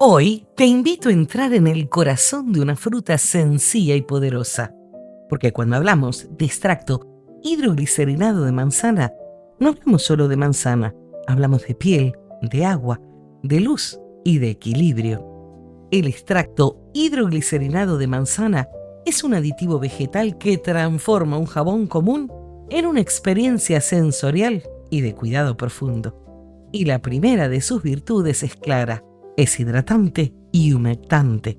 Hoy te invito a entrar en el corazón de una fruta sencilla y poderosa, porque cuando hablamos de extracto hidroglicerinado de manzana, no hablamos solo de manzana, hablamos de piel, de agua, de luz y de equilibrio. El extracto hidroglicerinado de manzana es un aditivo vegetal que transforma un jabón común en una experiencia sensorial y de cuidado profundo. Y la primera de sus virtudes es clara: es hidratante y humectante.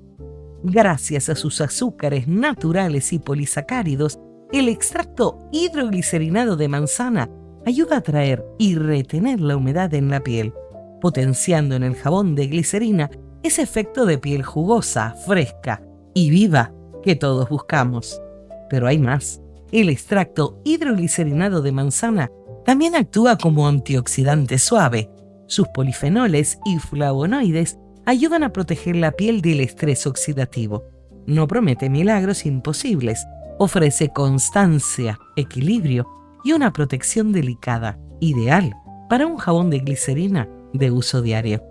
Gracias a sus azúcares naturales y polisacáridos, el extracto hidroglicerinado de manzana ayuda a atraer y retener la humedad en la piel, potenciando en el jabón de glicerina ese efecto de piel jugosa, fresca y viva que todos buscamos. Pero hay más. El extracto hidroglicerinado de manzana también actúa como antioxidante suave. Sus polifenoles y flavonoides ayudan a proteger la piel del estrés oxidativo. No promete milagros imposibles, ofrece constancia, equilibrio y una protección delicada, ideal para un jabón de glicerina de uso diario.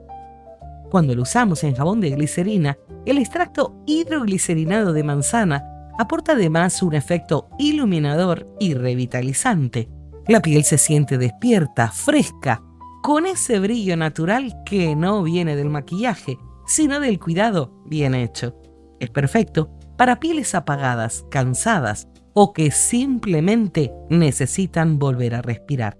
Cuando lo usamos en jabón de glicerina, el extracto hidroglicerinado de manzana aporta además un efecto iluminador y revitalizante. La piel se siente despierta, fresca, con ese brillo natural que no viene del maquillaje, sino del cuidado bien hecho. Es perfecto para pieles apagadas, cansadas o que simplemente necesitan volver a respirar.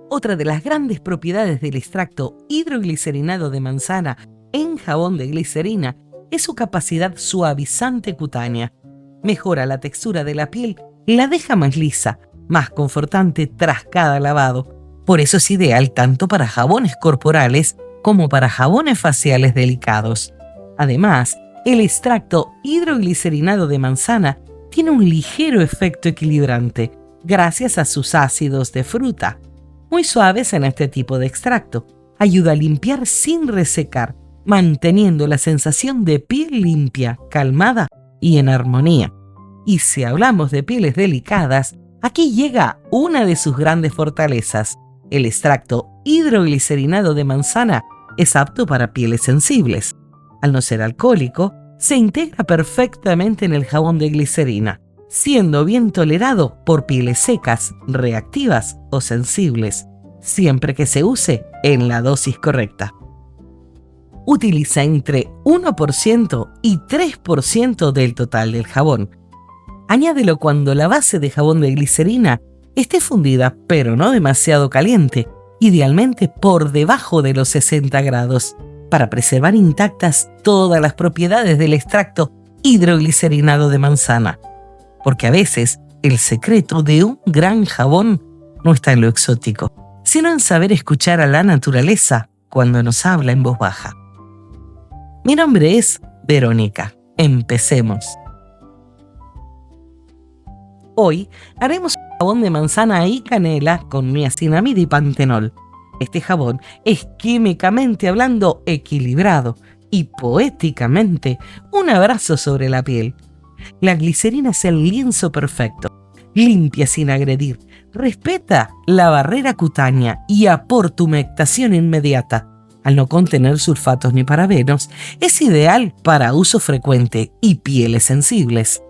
Otra de las grandes propiedades del extracto hidroglicerinado de manzana en jabón de glicerina es su capacidad suavizante cutánea. Mejora la textura de la piel, la deja más lisa, más confortante tras cada lavado. Por eso es ideal tanto para jabones corporales como para jabones faciales delicados. Además, el extracto hidroglicerinado de manzana tiene un ligero efecto equilibrante gracias a sus ácidos de fruta, muy suaves en este tipo de extracto. Ayuda a limpiar sin resecar, manteniendo la sensación de piel limpia, calmada y en armonía. Y si hablamos de pieles delicadas, aquí llega una de sus grandes fortalezas. El extracto hidroglicerinado de manzana es apto para pieles sensibles. Al no ser alcohólico, se integra perfectamente en el jabón de glicerina, siendo bien tolerado por pieles secas, reactivas o sensibles, siempre que se use en la dosis correcta. Utiliza entre 1% y 3% del total del jabón. Añádelo cuando la base de jabón de glicerina esté fundida, pero no demasiado caliente, idealmente por debajo de los 60 grados, para preservar intactas todas las propiedades del extracto hidroglicerinado de manzana. Porque a veces el secreto de un gran jabón no está en lo exótico, sino en saber escuchar a la naturaleza cuando nos habla en voz baja. Mi nombre es Verónica. Empecemos. Hoy haremos un jabón de manzana y canela con niacinamida y pantenol. Este jabón es químicamente hablando equilibrado y poéticamente un abrazo sobre la piel. La glicerina es el lienzo perfecto, limpia sin agredir, respeta la barrera cutánea y aporta humectación inmediata. Al no contener sulfatos ni parabenos, es ideal para uso frecuente y pieles sensibles.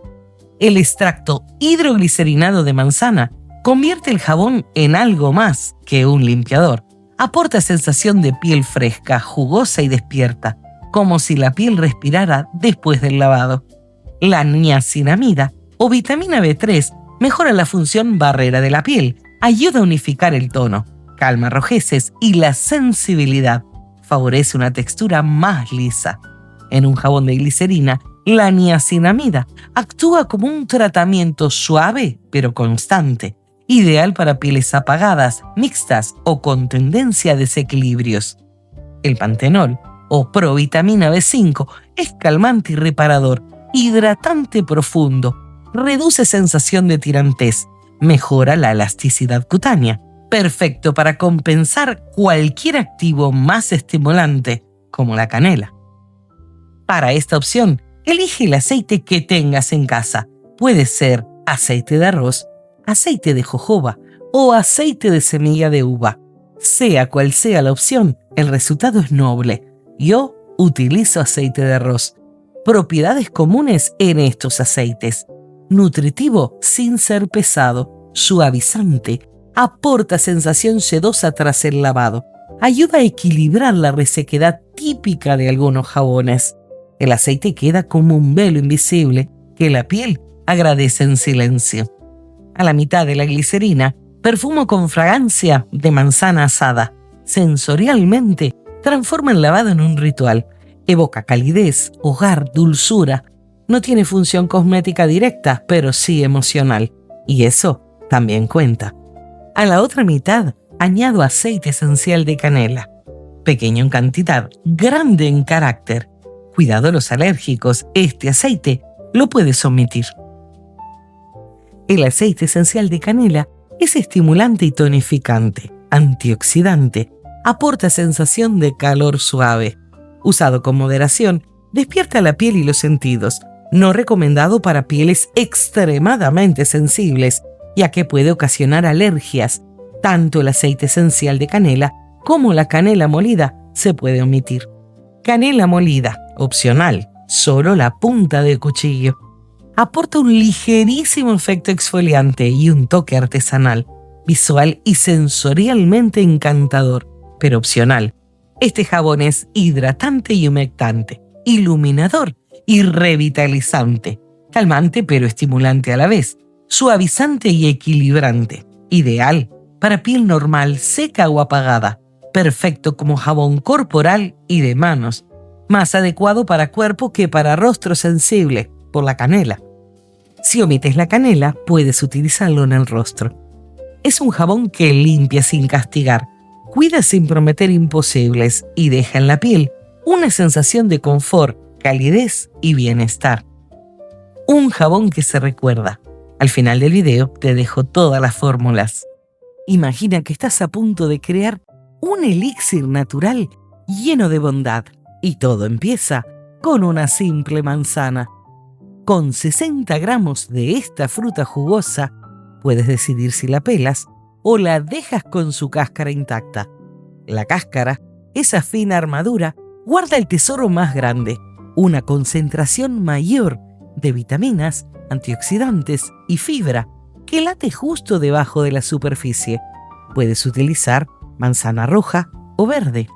El extracto hidroglicerinado de manzana convierte el jabón en algo más que un limpiador. Aporta sensación de piel fresca, jugosa y despierta, como si la piel respirara después del lavado. La niacinamida o vitamina B3 mejora la función barrera de la piel, ayuda a unificar el tono, calma rojeces y la sensibilidad. Favorece una textura más lisa. En un jabón de glicerina, la niacinamida actúa como un tratamiento suave pero constante, ideal para pieles apagadas, mixtas o con tendencia a desequilibrios. El pantenol o provitamina B5 es calmante y reparador, hidratante profundo, reduce sensación de tirantez, mejora la elasticidad cutánea, perfecto para compensar cualquier activo más estimulante, como la canela. Para esta opción, elige el aceite que tengas en casa. Puede ser aceite de arroz, aceite de jojoba o aceite de semilla de uva. Sea cual sea la opción, el resultado es noble. Yo utilizo aceite de arroz. Propiedades comunes en estos aceites: nutritivo sin ser pesado, suavizante, aporta sensación sedosa tras el lavado, ayuda a equilibrar la resequedad típica de algunos jabones. El aceite queda como un velo invisible que la piel agradece en silencio. A la mitad de la glicerina, perfumo con fragancia de manzana asada. Sensorialmente, transforma el lavado en un ritual. Evoca calidez, hogar, dulzura. No tiene función cosmética directa, pero sí emocional. Y eso también cuenta. A la otra mitad, añado aceite esencial de canela. Pequeño en cantidad, grande en carácter. Cuidado a los alérgicos, este aceite lo puedes omitir. El aceite esencial de canela es estimulante y tonificante, antioxidante, aporta sensación de calor suave. Usado con moderación, despierta la piel y los sentidos. No recomendado para pieles extremadamente sensibles, ya que puede ocasionar alergias. Tanto el aceite esencial de canela como la canela molida se puede omitir. Canela molida, opcional, solo la punta del cuchillo. Aporta un ligerísimo efecto exfoliante y un toque artesanal, visual y sensorialmente encantador, pero opcional. Este jabón es hidratante y humectante, iluminador y revitalizante, calmante pero estimulante a la vez, suavizante y equilibrante, ideal para piel normal, seca o apagada, perfecto como jabón corporal y de manos, más adecuado para cuerpo que para rostro sensible, por la canela. Si omites la canela, puedes utilizarlo en el rostro. Es un jabón que limpia sin castigar, cuida sin prometer imposibles y deja en la piel una sensación de confort, calidez y bienestar. Un jabón que se recuerda. Al final del video te dejo todas las fórmulas. Imagina que estás a punto de crear un elixir natural lleno de bondad. Y todo empieza con una simple manzana. Con 60 gramos de esta fruta jugosa, puedes decidir si la pelas o la dejas con su cáscara intacta. La cáscara, esa fina armadura, guarda el tesoro más grande, una concentración mayor de vitaminas, antioxidantes y fibra que late justo debajo de la superficie. Puedes utilizar manzana roja o verde.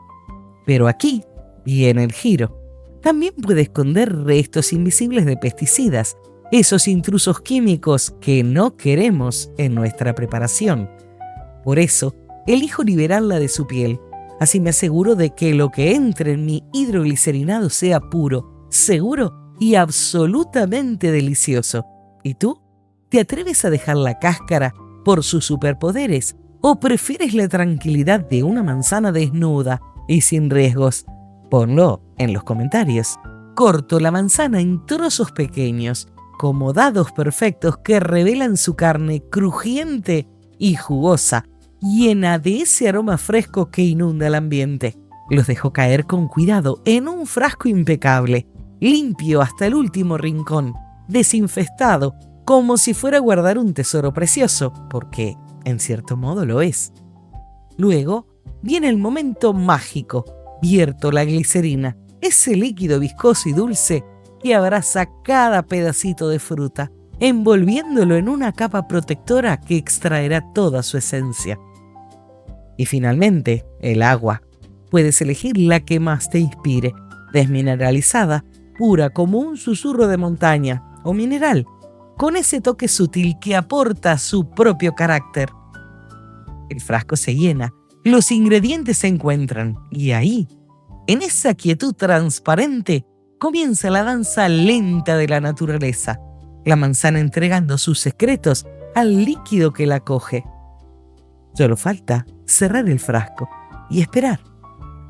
Pero aquí viene el giro. También puede esconder restos invisibles de pesticidas, esos intrusos químicos que no queremos en nuestra preparación. Por eso, elijo liberarla de su piel. Así me aseguro de que lo que entre en mi hidroglicerinado sea puro, seguro y absolutamente delicioso. ¿Y tú? ¿Te atreves a dejar la cáscara por sus superpoderes o prefieres la tranquilidad de una manzana desnuda y sin riesgos? Ponlo en los comentarios. Corto la manzana en trozos pequeños, como dados perfectos que revelan su carne crujiente y jugosa, llena de ese aroma fresco que inunda el ambiente. Los dejo caer con cuidado en un frasco impecable, limpio hasta el último rincón, desinfestado, como si fuera a guardar un tesoro precioso, porque en cierto modo lo es. Luego viene el momento mágico. Vierto la glicerina, ese líquido viscoso y dulce que abraza cada pedacito de fruta, envolviéndolo en una capa protectora que extraerá toda su esencia. Y finalmente, el agua. Puedes elegir la que más te inspire, desmineralizada, pura como un susurro de montaña, o mineral, con ese toque sutil que aporta su propio carácter. El frasco se llena, los ingredientes se encuentran, y ahí, en esa quietud transparente, comienza la danza lenta de la naturaleza, la manzana entregando sus secretos al líquido que la coge. Solo falta cerrar el frasco y esperar.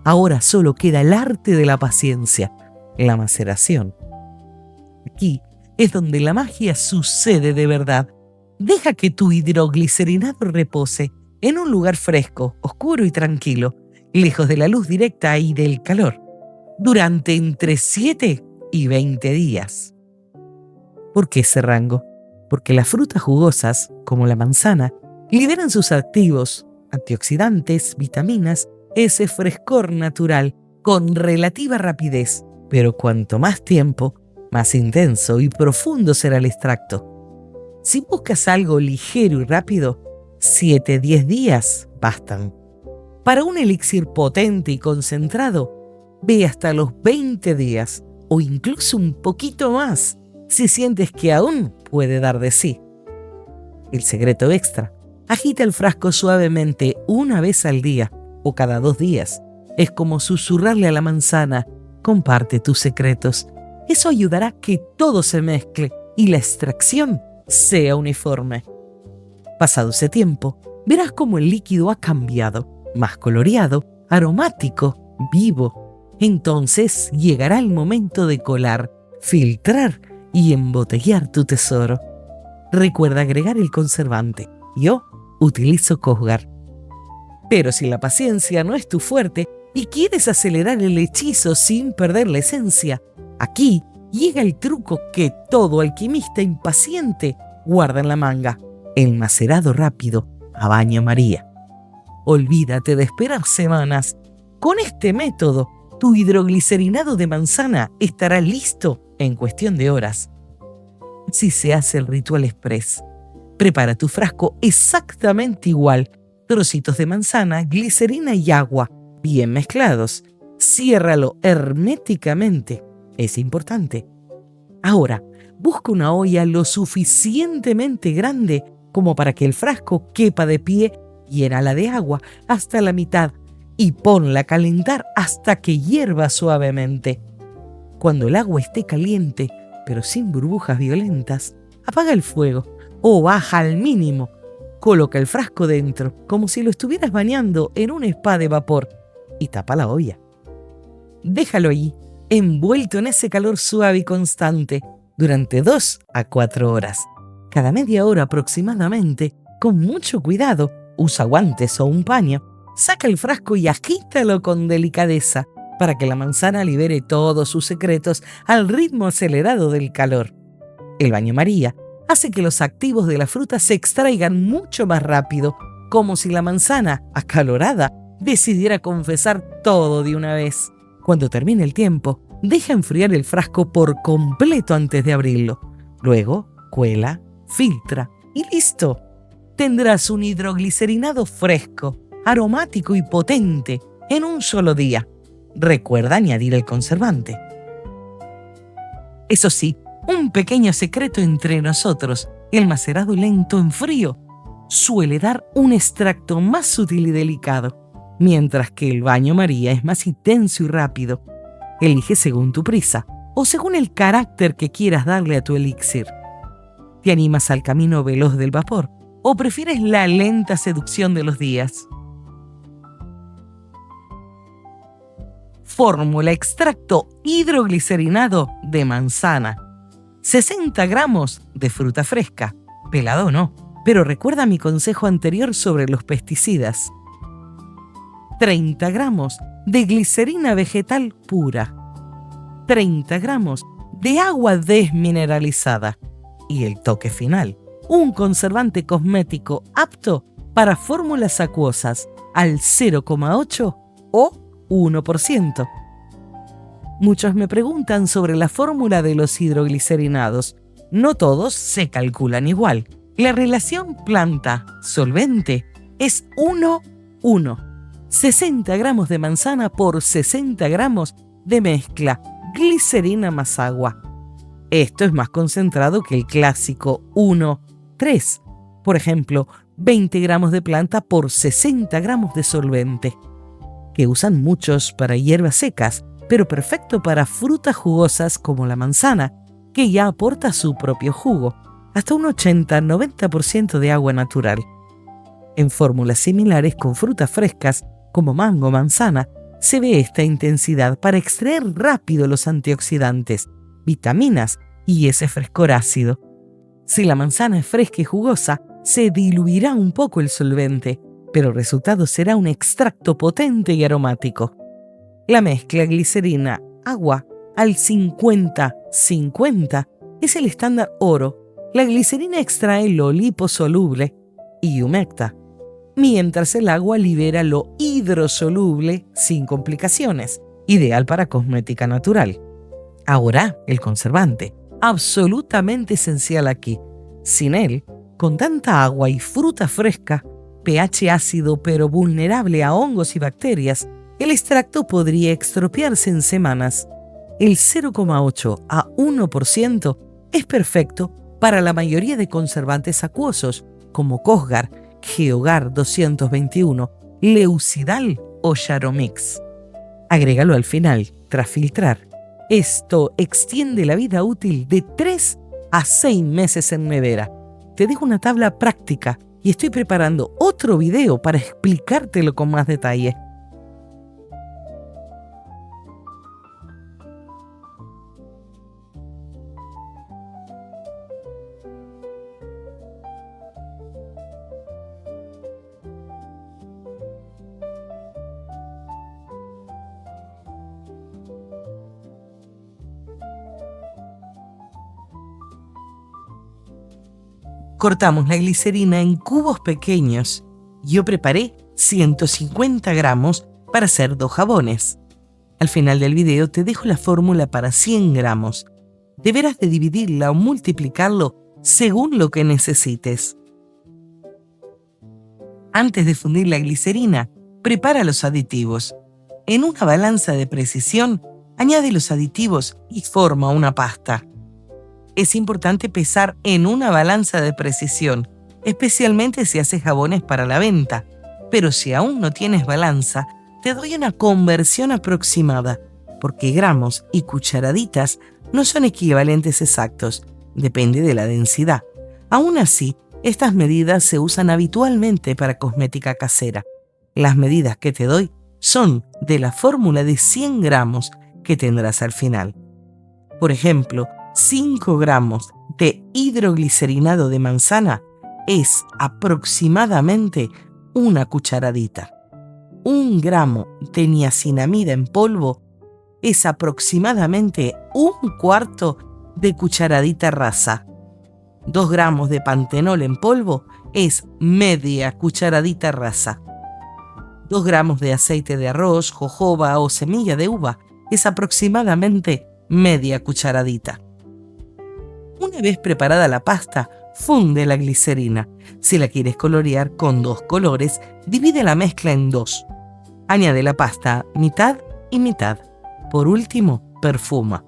Ahora solo queda el arte de la paciencia, la maceración. Aquí es donde la magia sucede de verdad. Deja que tu hidroglicerinado repose en un lugar fresco, oscuro y tranquilo, lejos de la luz directa y del calor, durante entre 7 y 20 días. ¿Por qué ese rango? Porque las frutas jugosas, como la manzana, liberan sus activos, antioxidantes, vitaminas, ese frescor natural, con relativa rapidez, pero cuanto más tiempo, más intenso y profundo será el extracto. Si buscas algo ligero y rápido, 7-10 días bastan. Para un elixir potente y concentrado, ve hasta los 20 días o incluso un poquito más si sientes que aún puede dar de sí. El secreto extra: agita el frasco suavemente una vez al día o cada 2 días. Es como susurrarle a la manzana: comparte tus secretos. Eso ayudará a que todo se mezcle y la extracción sea uniforme. Pasado ese tiempo, verás cómo el líquido ha cambiado, más coloreado, aromático, vivo. Entonces llegará el momento de colar, filtrar y embotellar tu tesoro. Recuerda agregar el conservante. Yo utilizo Cosgar. Pero si la paciencia no es tu fuerte y quieres acelerar el hechizo sin perder la esencia, aquí llega el truco que todo alquimista impaciente guarda en la manga: el macerado rápido a baño María. Olvídate de esperar semanas. Con este método, tu hidroglicerinado de manzana estará listo en cuestión de horas. Si se hace el ritual express, prepara tu frasco exactamente igual: trocitos de manzana, glicerina y agua, bien mezclados. Ciérralo herméticamente. Es importante. Ahora, busca una olla lo suficientemente grande como para que el frasco quepa de pie, llénala de agua hasta la mitad y ponla a calentar hasta que hierva suavemente. Cuando el agua esté caliente, pero sin burbujas violentas, apaga el fuego o baja al mínimo. Coloca el frasco dentro, como si lo estuvieras bañando en un spa de vapor, y tapa la olla. Déjalo allí, envuelto en ese calor suave y constante, durante 2 a 4 horas. Cada media hora aproximadamente, con mucho cuidado, usa guantes o un paño, saca el frasco y agítalo con delicadeza para que la manzana libere todos sus secretos al ritmo acelerado del calor. El baño María hace que los activos de la fruta se extraigan mucho más rápido, como si la manzana, acalorada, decidiera confesar todo de una vez. Cuando termine el tiempo, deja enfriar el frasco por completo antes de abrirlo. Luego, cuela, filtra y listo. Tendrás un hidroglicerinado fresco, aromático y potente en un solo día. Recuerda añadir el conservante. Eso sí, un pequeño secreto entre nosotros: el macerado lento en frío suele dar un extracto más sutil y delicado, mientras que el baño María es más intenso y rápido. Elige según tu prisa o según el carácter que quieras darle a tu elixir. ¿Te animas al camino veloz del vapor o prefieres la lenta seducción de los días? Fórmula extracto hidroglicerinado de manzana. 60 gramos de fruta fresca, pelado o no, pero recuerda mi consejo anterior sobre los pesticidas. 30 gramos de glicerina vegetal pura. 30 gramos de agua desmineralizada. Y el toque final: un conservante cosmético apto para fórmulas acuosas al 0,8 o 1%. Muchos me preguntan sobre la fórmula de los hidroglicerinados. No todos se calculan igual. La relación planta-solvente es 1:1. 60 gramos de manzana por 60 gramos de mezcla glicerina más agua. Esto es más concentrado que el clásico 1:3. Por ejemplo, 20 gramos de planta por 60 gramos de solvente, que usan muchos para hierbas secas, pero perfecto para frutas jugosas como la manzana, que ya aporta su propio jugo, hasta un 80-90% de agua natural. En fórmulas similares con frutas frescas como mango o manzana, se ve esta intensidad para extraer rápido los antioxidantes, vitaminas y ese frescor ácido. Si la manzana es fresca y jugosa, se diluirá un poco el solvente, pero el resultado será un extracto potente y aromático. La mezcla glicerina-agua al 50-50 es el estándar oro. La glicerina extrae lo liposoluble y humecta, mientras el agua libera lo hidrosoluble sin complicaciones. ideal para cosmética natural. Ahora, el conservante, absolutamente esencial aquí. Sin él, con tanta agua y fruta fresca, pH ácido pero vulnerable a hongos y bacterias, el extracto podría estropearse en semanas. El 0,8 a 1% es perfecto para la mayoría de conservantes acuosos, como Cosgar, Geogar 221, Leucidal o Charomix. Agrégalo al final, tras filtrar. Esto extiende la vida útil de 3 a 6 meses en nevera. Te dejo una tabla práctica y estoy preparando otro video para explicártelo con más detalle. Cortamos la glicerina en cubos pequeños. Yo preparé 150 gramos para hacer 2 jabones. Al final del video te dejo la fórmula para 100 gramos. Deberás de dividirla o multiplicarlo según lo que necesites. Antes de fundir la glicerina, prepara los aditivos. En una balanza de precisión, añade los aditivos y forma una pasta. Es importante pesar en una balanza de precisión, especialmente si haces jabones para la venta. Pero si aún no tienes balanza, te doy una conversión aproximada, porque gramos y cucharaditas no son equivalentes exactos, depende de la densidad. Aún así, estas medidas se usan habitualmente para cosmética casera. Las medidas que te doy son de la fórmula de 100 gramos que tendrás al final. Por ejemplo, 5 gramos de hidroglicerinado de manzana es aproximadamente una cucharadita. 1 gramo de niacinamida en polvo es aproximadamente 1/4 de cucharadita rasa. 2 gramos de pantenol en polvo es media cucharadita rasa. 2 gramos de aceite de arroz, jojoba o semilla de uva es aproximadamente media cucharadita. Una vez preparada la pasta, funde la glicerina. Si la quieres colorear con 2 colores, divide la mezcla en 2. Añade la pasta mitad y mitad. Por último, perfuma.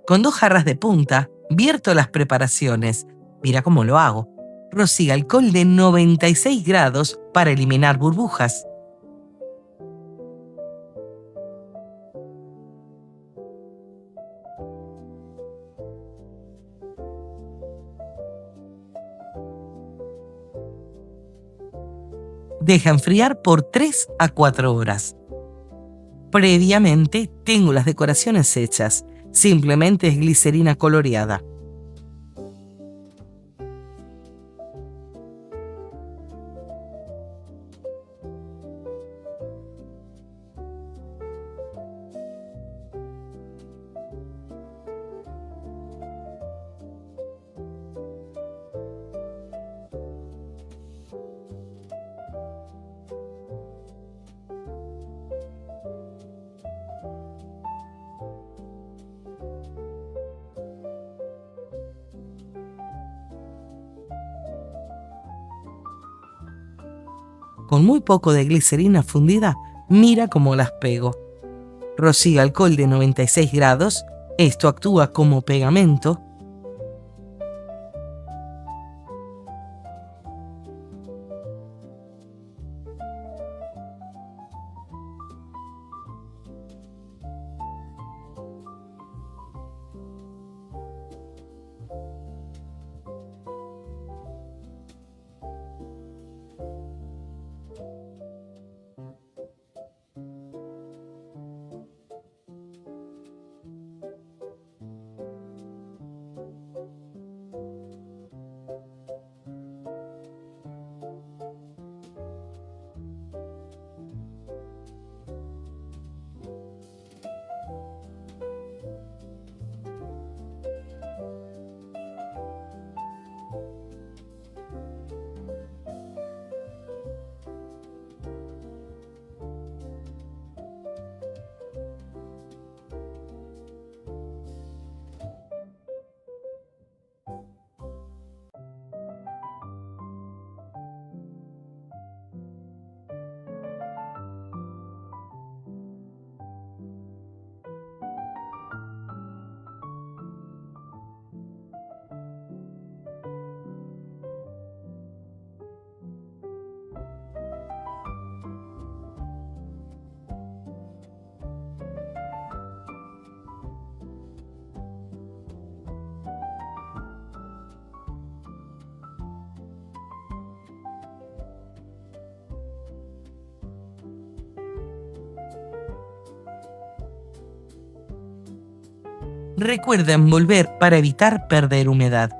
Con 2 jarras de punta, vierto las preparaciones. Mira cómo lo hago. Rocía alcohol de 96 grados para eliminar burbujas. Deja enfriar por 3 a 4 horas. Previamente tengo las decoraciones hechas. Simplemente es glicerina coloreada. Con muy poco de glicerina fundida, mira cómo las pego. Rocío alcohol de 96 grados. Esto actúa como pegamento. Recuerda envolver para evitar perder humedad.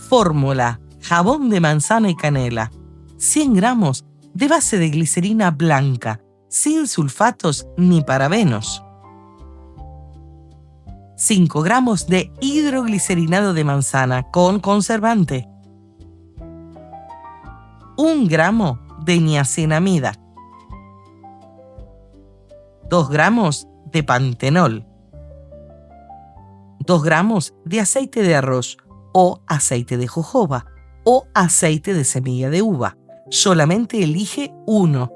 Fórmula: jabón de manzana y canela, 100 gramos de base de glicerina blanca, sin sulfatos ni parabenos. 5 gramos de hidroglicerinado de manzana con conservante. 1 gramo de niacinamida. 2 gramos de pantenol. 2 gramos de aceite de arroz o aceite de jojoba o aceite de semilla de uva. Solamente elige uno.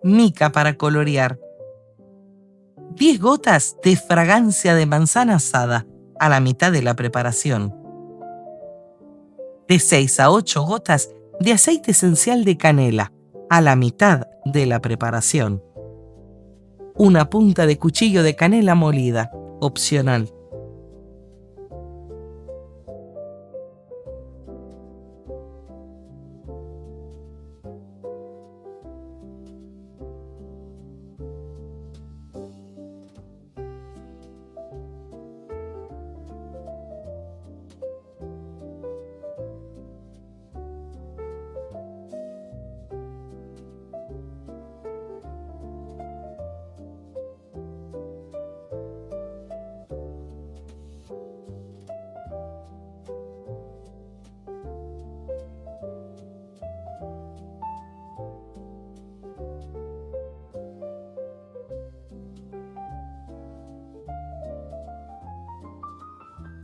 Mica para colorear. 10 gotas de fragancia de manzana asada a la mitad de la preparación. De 6 a 8 gotas de aceite esencial de canela a la mitad de la preparación. Una punta de cuchillo de canela molida, opcional.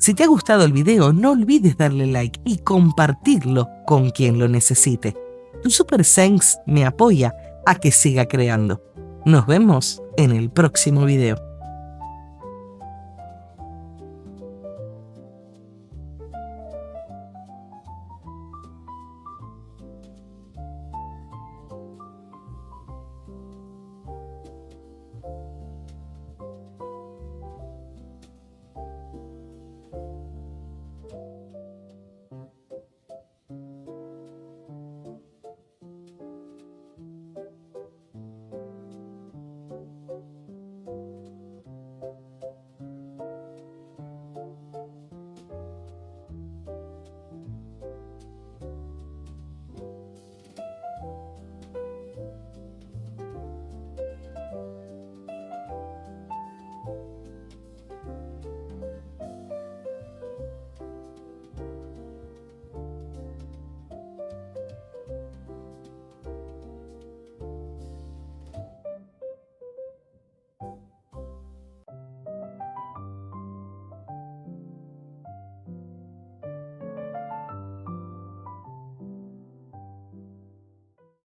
Si te ha gustado el video, no olvides darle like y compartirlo con quien lo necesite. Tu Super Thanks me apoya a que siga creando. Nos vemos en el próximo video.